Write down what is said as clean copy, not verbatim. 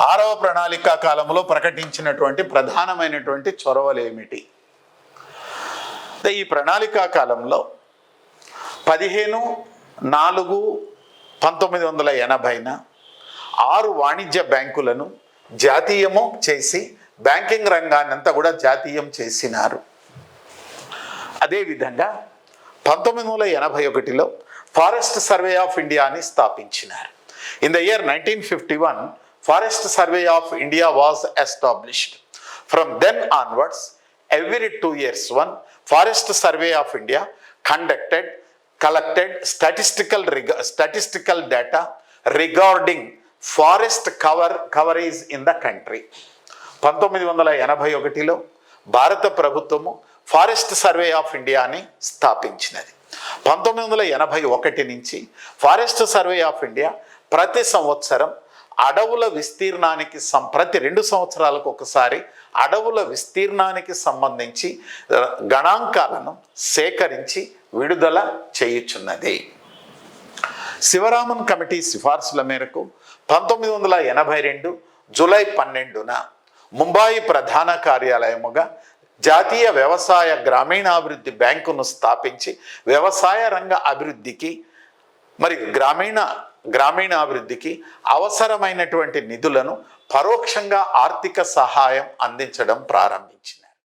ఆరవ ప్రణాళిక కాలంలో ప్రకటించినటువంటి ప్రధానమైనటువంటి చొరవలు ఏమిటి? ఈ ప్రణాళికా కాలంలో 15/4/1980న 6 వాణిజ్య బ్యాంకులను జాతీయము చేసి బ్యాంకింగ్ రంగాన్ని అంతా కూడా జాతీయం చేసినారు. అదేవిధంగా 1981లో ఫారెస్ట్ సర్వే ఆఫ్ ఇండియాని స్థాపించినారు. In the year 1951 Forest Survey of India was established. From then onwards, every 2 years one Forest Survey of India collected statistical data regarding forest coverage in the country. 1981లో భారత ప్రభుత్వము forest survey of ఇండియాని స్థాపించినది. 1981 నుంచి forest survey of India ప్రతి సంవత్సరం అడవుల విస్తీర్ణానికి ప్రతి 2 సంవత్సరాలకు ఒకసారి అడవుల విస్తీర్ణానికి సంబంధించి గణాంకాలను సేకరించి విడుదల చేయుచున్నది. శివరామన్ కమిటీ సిఫార్సుల మేరకు 1982 జూలై 12న ముంబాయి ప్రధాన కార్యాలయముగా జాతీయ వ్యవసాయ గ్రామీణాభివృద్ధి బ్యాంకును స్థాపించి వ్యవసాయ రంగ అభివృద్ధికి గ్రామీణాభివృద్ధికి అవసరమైనటువంటి నిధులను పరోక్షంగా ఆర్థిక సహాయం అందించడం ప్రారంభించింది.